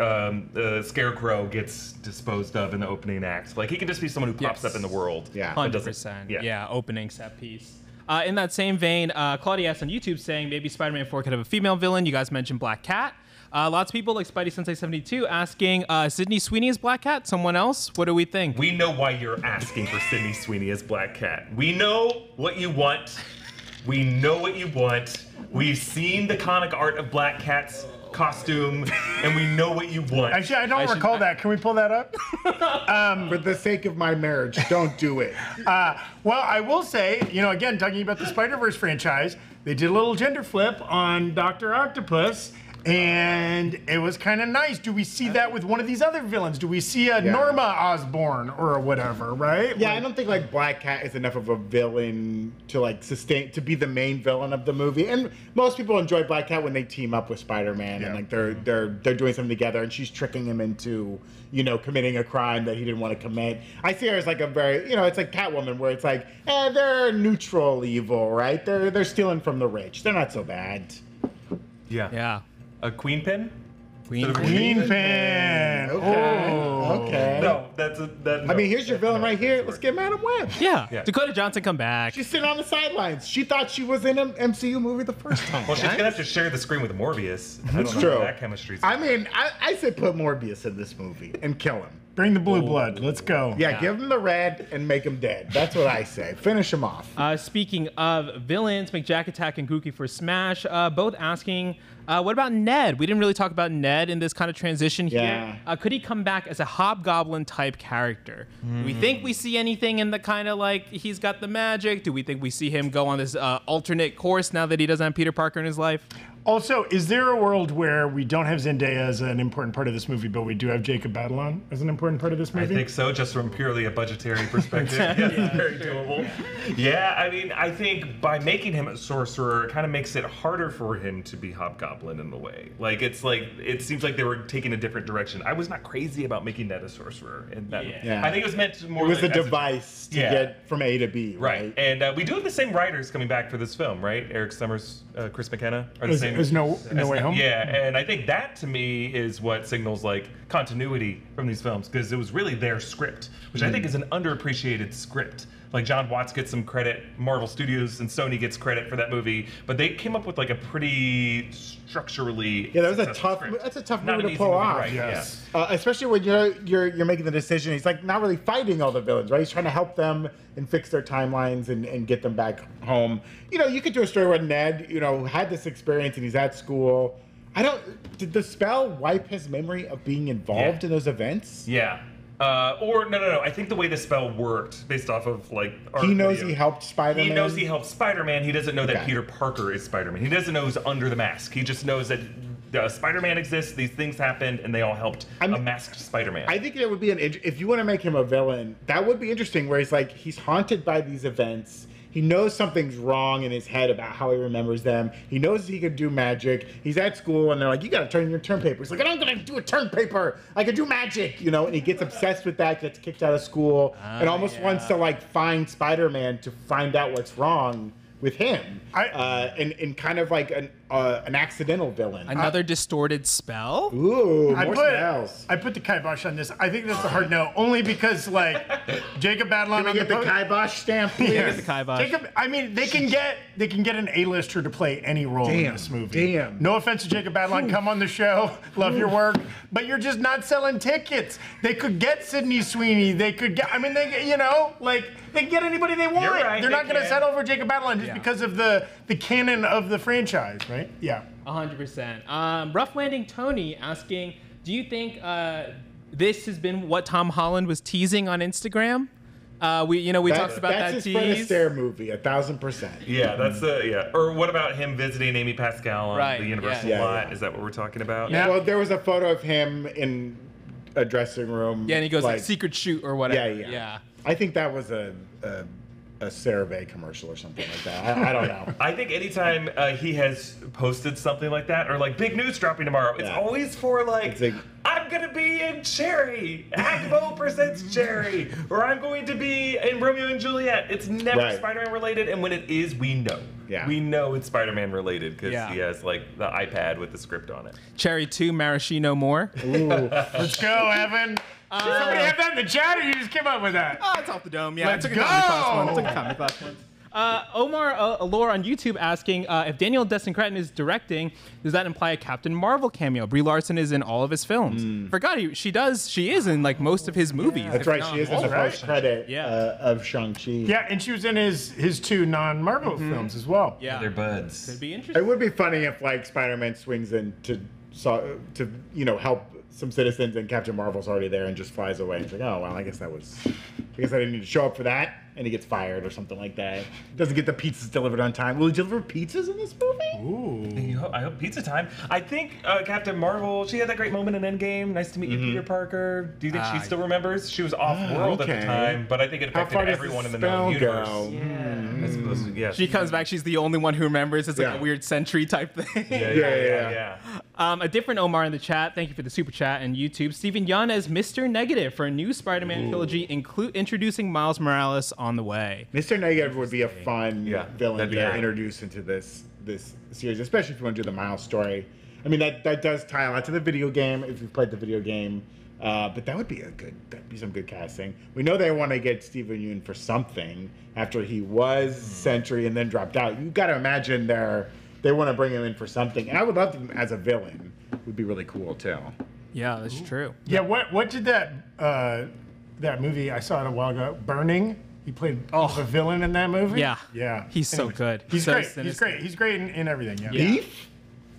the Scarecrow gets disposed of in the opening act. Like he can just be someone who pops up in the world. Yeah. 100%. Yeah, opening set piece. In that same vein, Claudia asked on YouTube saying maybe Spider-Man 4 could have a female villain. You guys mentioned Black Cat. Lots of people like Spidey Sensei 72 asking Sydney Sweeney as Black Cat. Someone else? What do we think? We know why you're asking for Sydney Sweeney as Black Cat. We know what you want. We know what you want. We've seen the comic art of Black Cat's costume, and we know what you want. Actually, I don't recall that. Can we pull that up? For the sake of my marriage, don't do it. Well, I will say, again, talking about the Spider-Verse franchise, they did a little gender flip on Dr. Octopus, and it was kind of nice. Do we see that with one of these other villains? Do we see a Norma Osborn or whatever, right? Yeah, I don't think like Black Cat is enough of a villain to like to be the main villain of the movie. And most people enjoy Black Cat when they team up with Spider-Man and like they're doing something together, and she's tricking him into committing a crime that he didn't want to commit. I see her as like a very it's like Catwoman, where it's like they're neutral evil, right? They're stealing from the rich. They're not so bad. Yeah. A queen pin? Queen pin. Okay. No, that's I mean, here's your villain right here. Let's get Madam Web. Yeah. Dakota Johnson come back. She's sitting on the sidelines. She thought she was in an MCU movie the first time. Well, she's gonna have to share the screen with Morbius. That's I don't know true. how that chemistry's I mean, I say put Morbius in this movie and kill him. Bring the blue blood. Let's go. Yeah, give him the red and make him dead. That's what I say. Finish him off. Speaking of villains, McJack Attack and Gookie for Smash, both asking, what about Ned? We didn't really talk about Ned in this kind of transition here. Could he come back as a Hobgoblin type character? Do we think we see anything in the kind of like he's got the magic? Do we think we see him go on this alternate course now that he doesn't have Peter Parker in his life? Also, is there a world where we don't have Zendaya as an important part of this movie, but we do have Jacob Batalon as an important part of this movie? I think so, just from purely a budgetary perspective. Yes, it's very doable. Yeah, I mean, I think by making him a sorcerer, it kind of makes it harder for him to be Hobgoblin in a way. Like, it seems like they were taking a different direction. I was not crazy about making Ned a sorcerer. And that, I think it was meant to more. It was a device to get from A to B, right? And we do have the same writers coming back for this film, right? Eric Summers, Chris McKenna are the same. Is No Way Home? Yeah, and I think that to me is what signals like continuity from these films, because it was really their script, which I think is an underappreciated script. Like John Watts gets some credit, Marvel Studios and Sony gets credit for that movie, but they came up with like a pretty structurally that was a tough. script. That's a tough Not movie an to easy pull movie to off. write, Yes. Especially when you're making the decision. He's like not really fighting all the villains, right? He's trying to help them and fix their timelines and get them back home. You could do a story where Ned, had this experience and he's at school. Did the spell wipe his memory of being involved in those events? Yeah. Or no. I think the way the spell worked, based off of like he knows he helped Spider-Man. He knows he helped Spider-Man. He doesn't know that Peter Parker is Spider-Man. He doesn't know who's under the mask. He just knows that Spider-Man exists. These things happened, and they all helped a masked Spider-Man. I think it would be if you want to make him a villain, that would be interesting. Where he's haunted by these events. He knows something's wrong in his head about how he remembers them. He knows he could do magic. He's at school, and they're like, you got to turn your term paper. He's like, I'm going to do a term paper. I can do magic, you know? And he gets obsessed with that, gets kicked out of school, and almost wants to, like, find Spider-Man to find out what's wrong with him, and kind of like an accidental villain. Another distorted spell? Ooh, more spells. I put the kibosh on this. I think that's a hard no, only because like Jacob Batalon. Can we get the kibosh stamp, please? Get the kibosh. Jacob, I mean, they can get an A-lister to play any role in this movie. Damn. No offense to Jacob Batalon, come on the show, love your work, but you're just not selling tickets. They could get Sydney Sweeney. They could get. I mean, they they can get anybody they want. You're right, They're not going to settle for Jacob Batalon just Yeah. because of the canon of the franchise, right? Yeah. 100%. Rough Landing Tony asking, do you think this has been what Tom Holland was teasing on Instagram? We talked about that That's tease. his Fred Astaire movie, 1,000%. Yeah, that's Or what about him visiting Amy Pascal on the Universal lot? Yeah. Is that what we're talking about? Yeah. Well, there was a photo of him in a dressing room. Yeah, and he goes like secret shoot or whatever. Yeah. I think that was a CeraVe commercial or something like that. I don't know. I think anytime he has posted something like that, or like big news dropping tomorrow, it's always for like, I'm gonna be in Cherry, Agbo presents Cherry, or I'm going to be in Romeo and Juliet. It's never Spider-Man related, and when it is, we know. Yeah. We know it's Spider-Man related because he has like the iPad with the script on it. Cherry 2, Maraschino more. Ooh. Let's go, Evan. Did somebody have that in the chat, or you just came up with that? Oh, it's off the dome. Yeah, Let's I took go. a comedy class once. Omar Allure on YouTube asking if Daniel Destin Cretton is directing, does that imply a Captain Marvel cameo? Brie Larson is in all of his films. Forgot she is in like most of his movies. That's right. She is in the post credit of Shang Chi. Yeah, and she was in his two non-Marvel films as well. Yeah, They're buds. could be interesting. It would be funny if like Spider-Man swings in to help some citizens and Captain Marvel's already there and just flies away. It's like, oh well, I guess I didn't need to show up for that, and he gets fired or something like that. Doesn't get the pizzas delivered on time. Will he deliver pizzas in this movie? Ooh. I hope pizza time. I think Captain Marvel, she had that great moment in Endgame. Nice to meet you, Peter Parker. Do you think she still remembers? She was off-world at the time, but I think it affected everyone in the known universe. Yeah, I suppose, yeah. She comes back. She's the only one who remembers. It's like a weird Sentry type thing. Yeah. A different Omar in the chat. Thank you for the super chat and YouTube. Stephen Yeun as Mr. Negative for a new Spider-Man trilogy, introducing Miles Morales on the way. Mr. Negative would be a fun villain to great. introduce into this series, especially if you want to do the Miles story. I mean, that does tie a lot to the video game if you've played the video game. But that'd be some good casting. We know they want to get Stephen Yeun for something after he was Sentry and then dropped out. You got to imagine they want to bring him in for something. And I would love him as a villain. Would be really cool too. Yeah, that's true. Yeah, what did that movie I saw it a while ago, Burning? He played a villain in that movie. Yeah. He's so good. He's so great. sinister. He's great in everything. Yeah. Beef?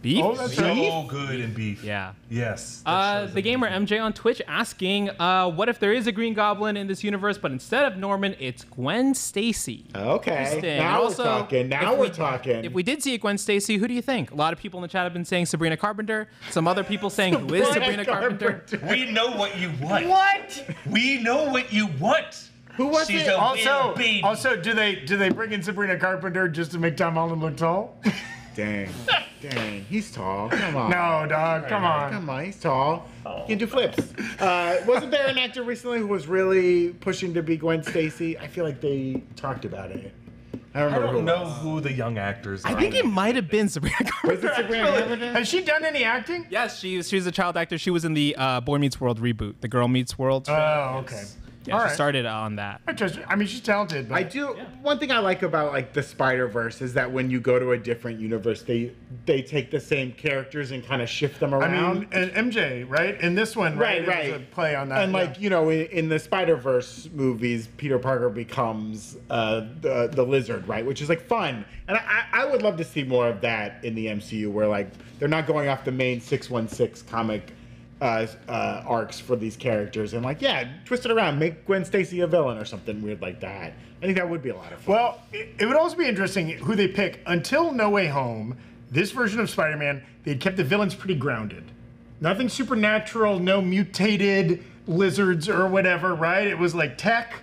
Beef? Oh, that's So right. good in Beef. Yeah. Yes. The gamer MJ on Twitch asking, what if there is a Green Goblin in this universe, but instead of Norman, it's Gwen Stacy? Okay. Interesting. Now And we're also, talking. If we did see a Gwen Stacy, who do you think? A lot of people in the chat have been saying Sabrina Carpenter. Some other people saying, who is Sabrina Carpenter? We know what you want. What? We know what you want. Who was She's it? a real baby. Also, do they bring in Sabrina Carpenter just to make Tom Holland look tall? Dang, he's tall. Come on. No, dog. Come on. He's tall. He can do flips. Wasn't there an actor recently who was really pushing to be Gwen Stacy? I feel like they talked about it. I don't I remember don't know who. who the young actors are. I think it might have been Sabrina Was Carpenter. it Sabrina Carpenter? Has she done any acting? Yes, she's a child actor. She was in the Boy Meets World reboot, the Girl Meets World. Oh, okay. Yeah, All she right. started on that. I mean, she's talented. But I do. One thing I like about like the Spider-Verse is that when you go to a different universe, they take the same characters and kind of shift them I around. mean, and MJ, right? In this one, Right. It was a play on that. And yeah. like in the Spider-Verse movies, Peter Parker becomes the Lizard, right? Which is like fun, and I would love to see more of that in the MCU, where like they're not going off the main 616 comic arcs for these characters, and like twist it around, make Gwen Stacy a villain or something weird like that. I think that would be a lot of fun. Well, it would also be interesting who they pick. Until No Way Home, this version of Spider-Man, they had kept the villains pretty grounded. Nothing supernatural, no mutated lizards or whatever, right? It was like tech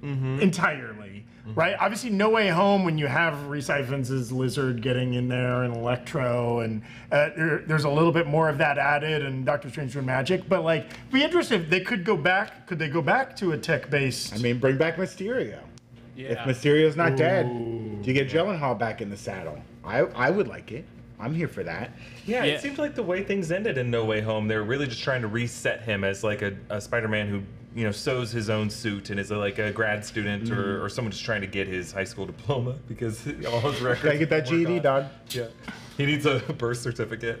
entirely. right? Obviously, No Way Home, when you have Rhys Ifans' Lizard getting in there and Electro, and there's a little bit more of that added, and Doctor Strange doing magic. But like, it'd be interesting if they could go back. Could they go back to a tech-based? I mean, bring back Mysterio. Yeah. If Mysterio's not dead, do you get Gyllenhaal back in the saddle? I would like it. I'm here for that. Yeah, it seems like the way things ended in No Way Home, they were really just trying to reset him as like a Spider-Man who, sews his own suit and is like a grad student or someone just trying to get his high school diploma because all his records. Gotta get that GED, dog. Yeah. He needs a birth certificate.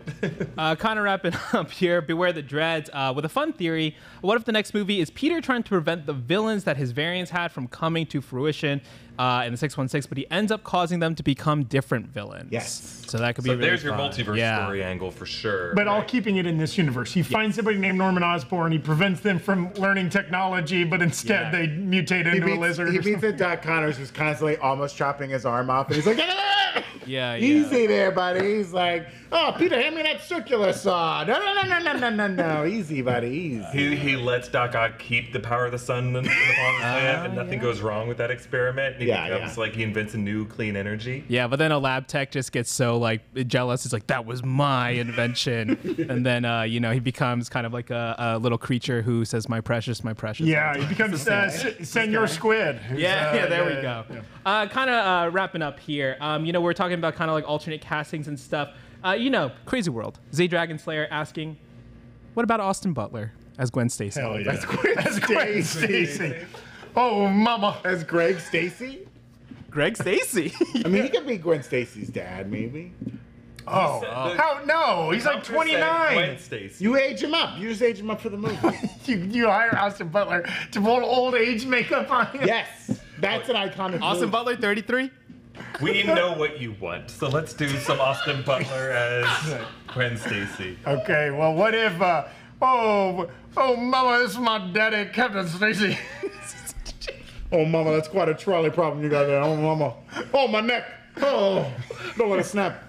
Kind of wrapping up here, Beware the Dreads with a fun theory. What if the next movie is Peter trying to prevent the villains that his variants had from coming to fruition in the 616, but he ends up causing them to become different villains? Yes. So that could be really there's your fun. multiverse story angle for sure. But all keeping it in this universe. He finds somebody named Norman Osborn. He prevents them from learning technology, but instead they mutate into a lizard. He meets at Doc Connors, who's constantly almost chopping his arm off, and he's like, Yeah. easy there, buddy. He's like, oh, Peter, hand me that circular saw. No. Easy, buddy, easy. He lets Doc Ock keep the power of the sun in the palm of his hand, and nothing goes wrong with that experiment. And he becomes like, he invents a new clean energy. Yeah, but then a lab tech just gets so like jealous. He's like, that was my invention. And then, he becomes kind of like a little creature who says, my precious, my precious. Yeah, he becomes Senor Squid. There we go. Kind of wrapping up here. We're talking about kind of like alternate castings and stuff. Crazy World. Z Dragon Slayer asking, what about Austin Butler as Gwen Stacy? Hell yeah. That's Gwen Stacy. Oh, mama. As Greg Stacy? Greg Stacy. I mean, he could be Gwen Stacy's dad, maybe. Oh, how? No, he's like 29. Gwen Stacy. You age him up. You just age him up for the movie. You hire Austin Butler to put old age makeup on him? Yes. That's an iconic Austin move. Butler, 33? We know what you want, so let's do some Austin Butler as Gwen Stacy. Okay, well, what if, oh, mama, this is my daddy, Captain Stacy. Oh, mama, that's quite a trolley problem you got there. Oh, mama. Oh, my neck. Oh, don't let it snap.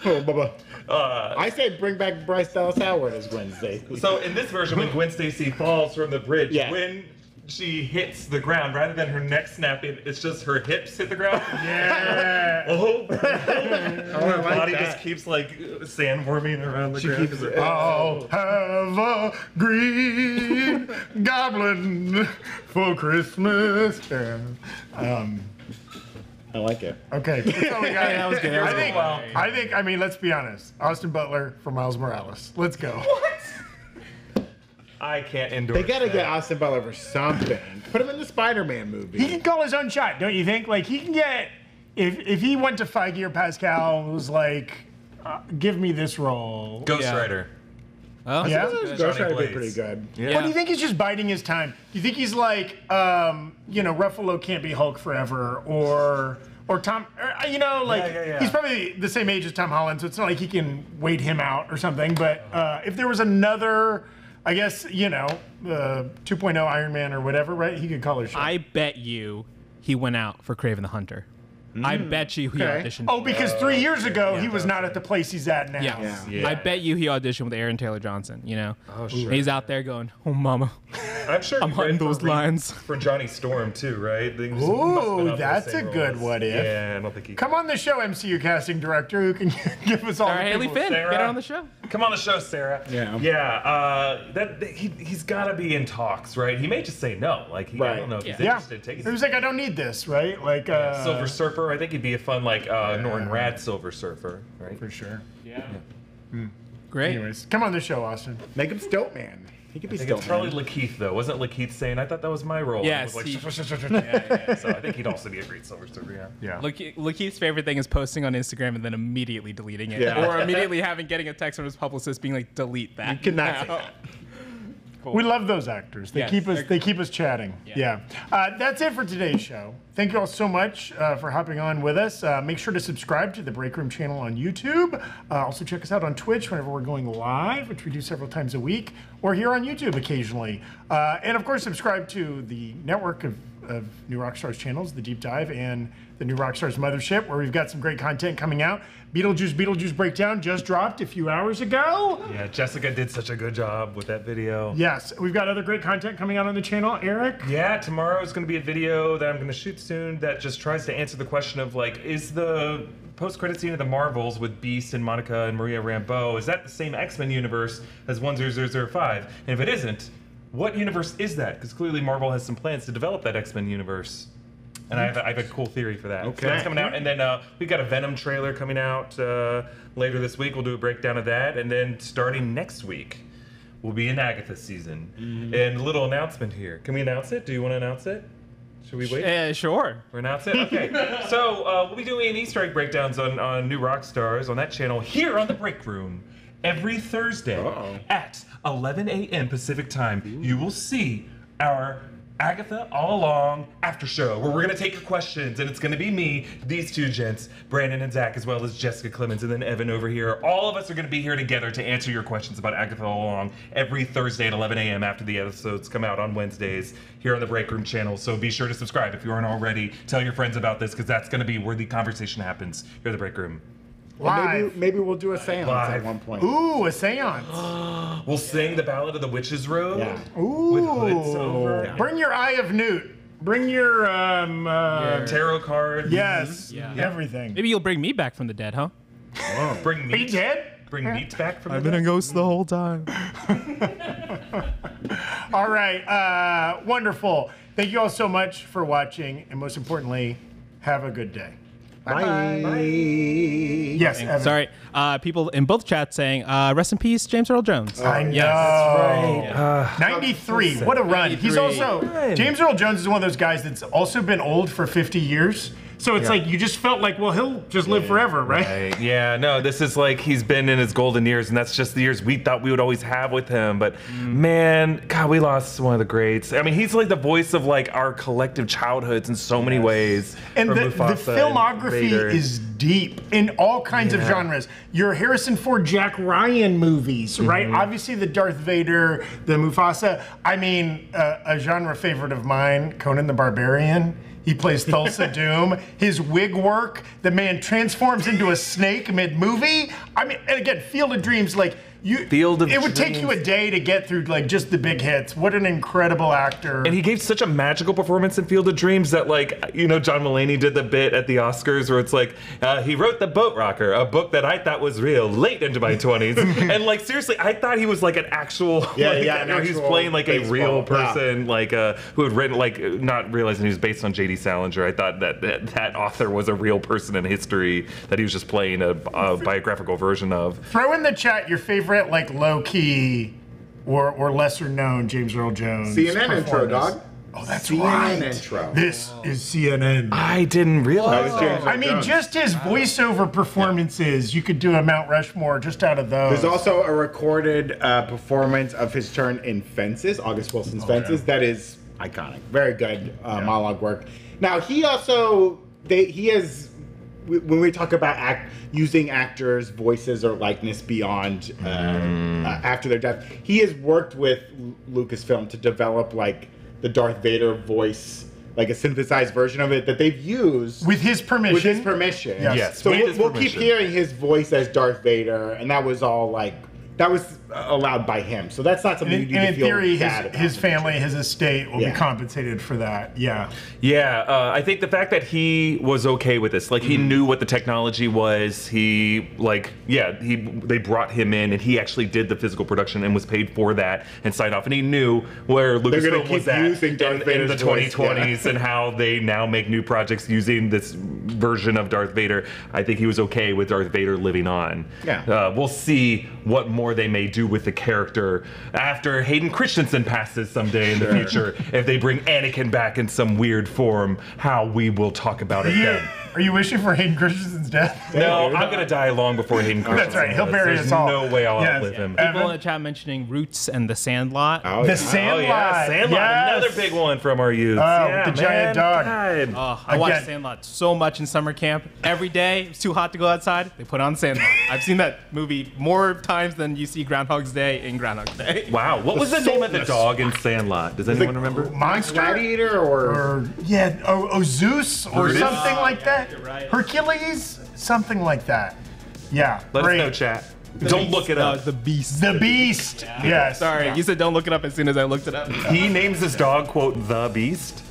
Oh, bubba. I say bring back Bryce Dallas Howard as Gwen Stacy. So in this version, when Gwen Stacy falls from the bridge, Yeah. when she hits the ground, rather than her neck snapping, it's just her hips hit the ground. Yeah. Her body just keeps like sandworming around the ground. keeps- I'll have a green goblin for Christmas. I like it. Okay, that's all we got. that was good. That was good. I think, I mean, let's be honest. Austin Butler for Miles Morales. Let's go. I can't endorse They gotta that. get Austin Butler for something. Put him in the Spider-Man movie. He can call his own shot, don't you think? Like, he can get, if he went to Feige or Pascal and was like, give me this role. Ghost Yeah. Rider. Oh, Yeah? Ghost Rider would be Blaze. pretty good. Yeah. Or do you think he's just biding his time? Do you think he's like, Ruffalo can't be Hulk forever, or Tom, Yeah. he's probably the same age as Tom Holland, so it's not like he can wait him out or something. But if there was another, I guess, 2.0 Iron Man or whatever, right? He could call his shot. I bet you he went out for Kraven the Hunter. I bet you he Okay. auditioned. Oh, because 3 years ago he was not at the place he's at now. Yeah. Yeah. I bet you he auditioned with Aaron Taylor Johnson, Oh, sure. He's out there going, oh, mama. I'm sure I'm he read hunting for those Reed- lines. for Johnny Storm too, right? They must have Ooh, been up for the that's same a good roles. what if. Yeah, I don't think he. Come on the show, MCU casting director, who can give us all Sarah the Haley people. Finn, Sarah. get her on the show. Come on the show, Sarah. Yeah. Yeah. He's got to be in talks, right? He may just say no. Like, I Right. don't know if he's Yeah. interested in taking He was like, I don't need this, right? Like, Silver Surfer. I think he'd be a fun Norton Rad Silver Surfer, right? for sure. Great. Anyways, come on the show, Austin. Make him Stilt Man. He could be I think Stilt it's probably Man. Lakeith though. Wasn't Lakeith saying I thought that was my role? Yes, And it was he- like, so I think he'd also be a great Silver Surfer. Yeah. Lakeith's favorite thing is posting on Instagram and then immediately deleting it. Yeah. Or immediately getting a text from his publicist being like, delete that. You cannot say that. We love those actors. They Yes. keep us chatting. Yeah. That's it for today's show. Thank you all so much for hopping on with us. Make sure to subscribe to the Breakroom channel on YouTube. Also check us out on Twitch whenever we're going live, which we do several times a week, or here on YouTube occasionally. And of course, subscribe to the network of New Rockstars channels, the Deep Dive and the New Rockstars Mothership, where we've got some great content coming out. Beetlejuice Breakdown just dropped a few hours ago. Yeah, Jessica did such a good job with that video. Yes, we've got other great content coming out on the channel. Eric? Yeah, tomorrow is going to be a video that I'm going to shoot soon that just tries to answer the question of, like, is the post-credit scene of the Marvels with Beast and Monica and Maria Rambeau, is that the same X-Men universe as 10005? And if it isn't, what universe is that? Because clearly Marvel has some plans to develop that X-Men universe. And I have a cool theory for that. Okay. So that's coming out. And then we've got a Venom trailer coming out later this week. We'll do a breakdown of that. And then starting next week, we'll be in Agatha season. And a little announcement here. Can we announce it? Do you want to announce it? Should we wait? Sure. Or announce it? Okay. So we'll be doing Easter egg breakdowns on New Rockstars on that channel here on the Breakroom every Thursday at 11 a.m. Pacific time. You will see our Agatha All Along after show, where we're going to take your questions, and it's going to be me, these two gents, Brandon and Zach, as well as Jessica Clemens, and then Evan over here. All of us are going to be here together to answer your questions about Agatha All Along every Thursday at 11 a.m. after the episodes come out on Wednesdays here on the Breakroom channel. So be sure to subscribe if you aren't already. Tell your friends about this, because that's going to be where the conversation happens here at the Breakroom. Live. Maybe we'll do a seance at one point. Ooh, a seance. We'll sing the Ballad of the Witch's Road Ooh. with hoods over. Bring your Eye of Newt. Bring your, Tarot cards. yes, Yeah. everything. Maybe you'll bring me back from the dead, huh? Bring Be meat. dead? Bring meat back from the been a ghost the whole time. All right, wonderful. Thank you all so much for watching, and most importantly, have a good day. Bye. Yes, Evan. Sorry, people in both chats saying, rest in peace, James Earl Jones. I know. Right. 93. What a run. He's 93. also, James Earl Jones is one of those guys that's also been old for 50 years. So it's like, you just felt like, well, he'll just live forever, right? Right. Yeah, no, this is like he's been in his golden years, and that's just the years we thought we would always have with him. But man, God, we lost one of the greats. I mean, he's like the voice of like our collective childhoods in so many ways. And From the Mufasa and filmography Vader. is deep in all kinds of genres. Your Harrison Ford, Jack Ryan movies, right? Obviously the Darth Vader, the Mufasa. I mean, a genre favorite of mine, Conan the Barbarian. He plays Thulsa Doom. His wig work, the man transforms into a snake mid-movie. I mean, and again, Field of Dreams, like, it would take you a day to get through like just the big hits. What an incredible actor. And he gave such a magical performance in Field of Dreams that, like, you know, John Mulaney did the bit at the Oscars where it's like, he wrote The Boat Rocker, a book that I thought was real late into my 20s. And like, seriously, I thought he was like an actual, he was playing like a real person, like who had written, like, not realizing he was based on J.D. Salinger. I thought that author was a real person in history that he was just playing a biographical version of. Throw in the chat your favorite, like, low-key or lesser-known James Earl Jones CNN intro, performance. dog. Oh, that's CNN right. intro. This is CNN. I didn't realize. I mean, just his voiceover performances, you could do a Mount Rushmore just out of those. There's also a recorded performance of his turn in Fences, August Wilson's Fences. That is iconic. Very good monologue work. Now, he also, he has, when we talk about using actors' voices or likeness beyond after their death, he has worked with Lucasfilm to develop, like, the Darth Vader voice, like a synthesized version of it that they've used with his permission. With his permission. Yes. So with his we'll keep permission. hearing his voice as Darth Vader, and that was all like, that was allowed by him. So that's not something you need And to in feel theory, bad about. his family, his estate will be Yeah. compensated for that. Yeah. Yeah, I think the fact that he was okay with this, like he knew what the technology was. He they brought him in, and he actually did the physical production and was paid for that and signed off. And he knew where gonna Lucasfilm keep was at using Darth in the Vader's voice, 2020s and how they now make new projects using this version of Darth Vader. I think he was okay with Darth Vader living on. Yeah. We'll see what more they may do with the character after Hayden Christensen passes someday in the future. If they bring Anakin back in some weird form, how we will talk about it then. Are you wishing for Hayden Christensen's death? No, I'm gonna die long before Hayden Christensen. That's right. He'll does. bury There's us all. no way I'll Yes. outlive him. People in the chat mentioning Roots and The Sandlot. Oh, The yeah. Sandlot. Oh yeah, Sandlot, Yes. another big one from our youth. With the giant dog. God. I watched Again. Sandlot so much in summer camp. Every day, it's too hot to go outside. They put on Sandlot. I've seen that movie more times than you see Groundhog's Day in Groundhog's Day. Wow, what was the name of the dog in Sandlot? Does anyone remember? Monster? Gladiator or Zeus or Zeus? something like that. You're right. Hercules, something like that. Yeah. Let great. us know, chat. Don't look it No, up. it's the Beast. The Beast. Yes. Sorry, Yeah. you said don't look it up as soon as I looked it up. He names his dog, quote, the Beast.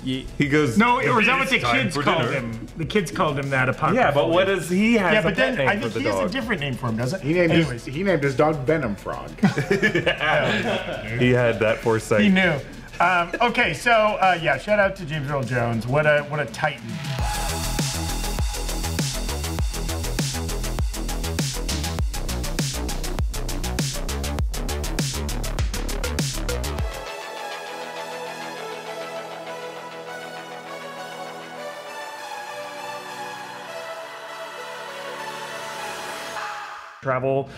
He goes, No, "The or is that what the Beast, time kids for called dinner." him? The kids called him that. Yeah, but what does he have? Yeah, a but pet then name I for think the he has a dog? different name for him, doesn't he named Anyways, his dog Venom Frog. He had that foresight. he knew. Okay, so yeah, shout out to James Earl Jones. What a titan. Travel